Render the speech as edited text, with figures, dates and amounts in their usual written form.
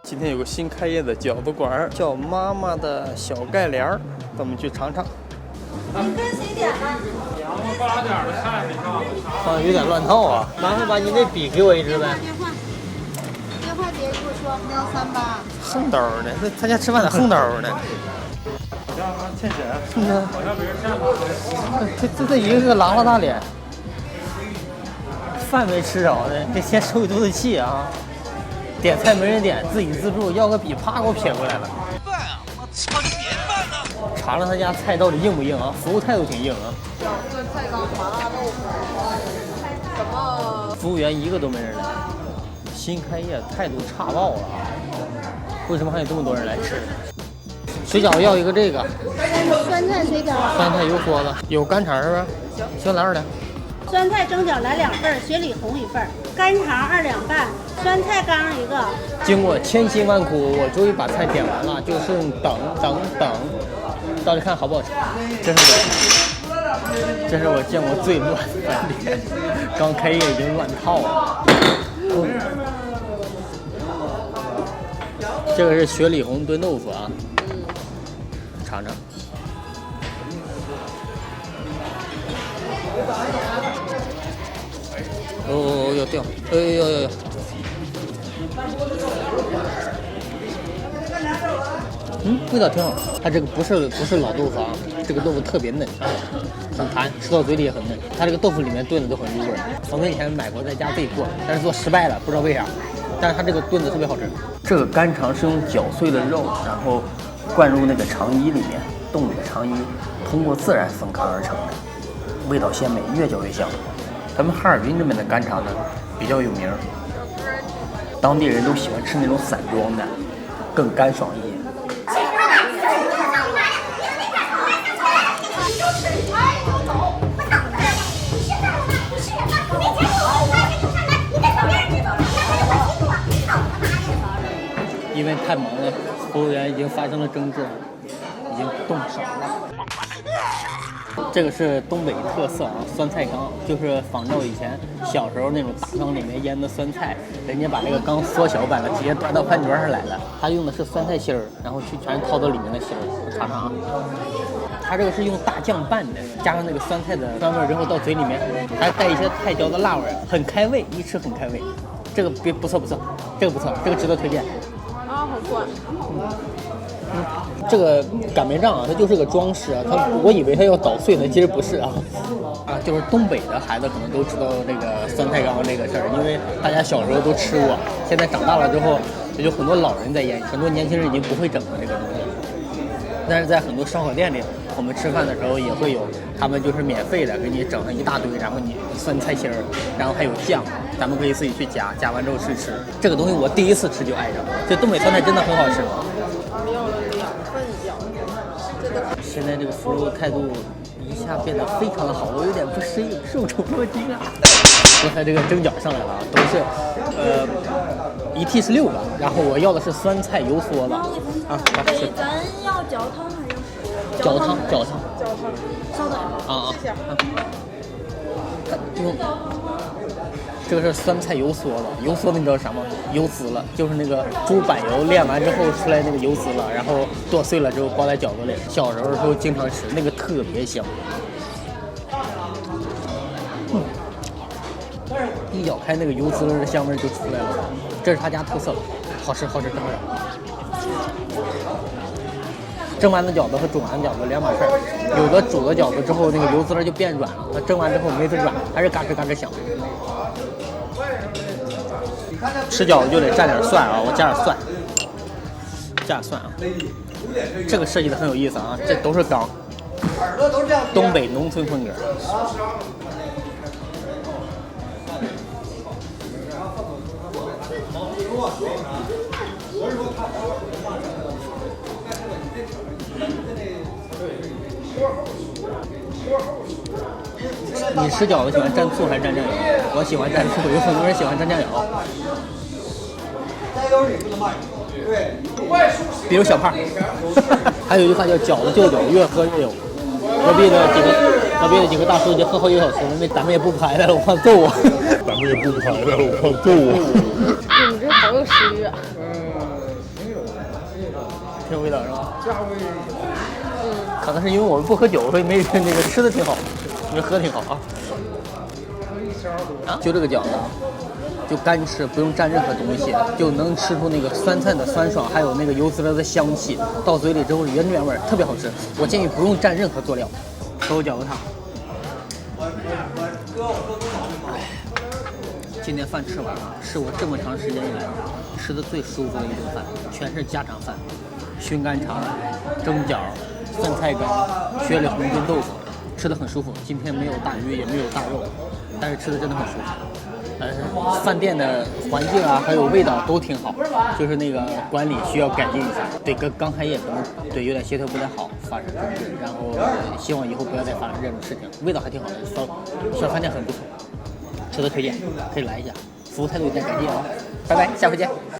今天有个新开业的饺子馆，叫妈妈的小盖帘儿，咱们去尝尝。你跟谁点的？羊肉8点的菜没上。啊，有点乱套啊！麻烦把你那笔给我一支呗。电话别给我说038。横刀呢？那他家吃饭咋横刀呢？好像欠钱，嗯，好像别人欠他。这一个拉大脸，饭没吃着呢，这先受一肚子气啊！点菜没人点，自己自助要个笔，啪给我撇过来了。饭啊！我操，这别饭呢！尝尝他家菜到底硬不硬啊？服务态度挺硬啊。酸菜缸、麻辣豆腐，什么？服务员一个都没人来。新开业，态度差爆了啊！为什么还有这么多人来吃？水饺要一个这个。酸菜水饺。酸菜油锅子，有干肠是吧？行，来2两。酸菜蒸饺来2份，雪里红1份，干肠2两半，酸菜缸1个。经过千辛万苦，我终于把菜点完了，就剩等，到底看好不好吃？这是我见过最乱的饭店，刚开业已经乱套了。这个是雪里红炖豆腐啊，尝尝。哦，要掉！哎呦！味道挺好。它这个不是老豆腐啊，这个豆腐特别嫩，很弹，吃到嘴里也很嫩。它这个豆腐里面炖的都很入味。房哥以前买过，在家自己做，但是做失败了，不知道为啥。但是它这个炖的特别好吃。这个干肠是用绞碎的肉，然后灌入那个肠衣里面，冻里的肠衣通过自然风干而成的，味道鲜美，越嚼越香。咱们哈尔滨这边的干肠呢比较有名，当地人都喜欢吃那种散装的，更干爽一些。因为太忙了，服务员已经发生了争执，已经动手了。这个是东北特色啊，酸菜缸，就是仿照以前小时候那种大缸里面腌的酸菜，人家把那个缸缩小版的直接端到饭桌上来了。他用的是酸菜心儿，然后去全掏到里面的心儿，我尝尝啊。它这个是用大酱拌的，加上那个酸菜的酸味之后到嘴里面，还带一些菜椒的辣味，很开胃，一吃很开胃。这个不错，这个不错，这个值得推荐。啊，好酸。这个擀面杖啊，它就是个装饰啊，我以为它要捣碎呢，其实不是啊。就是东北的孩子可能都知道这个酸菜缸这个事儿，因为大家小时候都吃过，现在长大了之后，也有很多老人在腌，很多年轻人已经不会整了这个东西。但是在很多烧烤店里，我们吃饭的时候也会有，他们就是免费的给你整上一大堆，然后你酸菜心儿，然后还有酱，咱们可以自己去夹，夹完之后吃。这个东西我第一次吃就爱上了，这东北酸菜真的很好吃。要了2份饺子，这个。现在这个服务态度一下变得非常的好，我有点不适应，受宠若惊啊！刚才这个蒸饺上来了啊，都是一屉是6个，然后我要的是酸菜油梭子啊，是。咱要嚼汤还是？搅汤。稍等。谢谢。这个是酸菜油梭子，油梭子你知道啥吗？油丝了，就是那个猪板油炼完之后出来那个油丝了，然后剁碎了之后包在饺子里。小时候的时候经常吃，那个特别香。一咬开那个油滋的香味就出来了，这是他家特色，好吃，当然。蒸完的饺子和煮完的饺子两码事儿，有的煮了饺子之后那个油滋就变软了，它蒸完之后没这软，还是嘎吱嘎吱响。吃饺子就得蘸点蒜啊，我加点蒜，啊。这个设计的很有意思啊，这都是缸，东北农村风格。你吃饺子喜欢蘸醋还是蘸酱油？我喜欢蘸醋，有很多人喜欢蘸酱油。比如小胖，还有一句话叫饺子就酒，越喝越有。隔壁的几个大叔已经喝好几个小时了，那咱们也不排了，我怕揍我。咱们也不排了，我怕揍我。你们这好有食欲啊！挺有味道是吧？可能是因为我们不喝酒，所以没那个吃的挺好，因为喝挺好啊。就这个饺子，就干吃，不用蘸任何东西，就能吃出那个酸菜的酸爽，还有那个油滋的香气，到嘴里之后原味，特别好吃。我建议不用蘸任何佐料。给我饺子汤。今天饭吃完了，是我这么长时间以来吃的最舒服的一顿饭，全是家常饭，熏干肠、蒸饺、酸菜羹、雪里红炖豆腐，吃的很舒服。今天没有大鱼，也没有大肉，但是吃的真的很舒服。饭店的环境啊，还有味道都挺好，就是那个管理需要改进一下。对，刚开业可能对有点协调不太好，发生争执，然后希望以后不要再发生这种事情。味道还挺好的，小饭店很不错，值得推荐，可以来一下。服务态度有点改进啊，拜拜，下回见。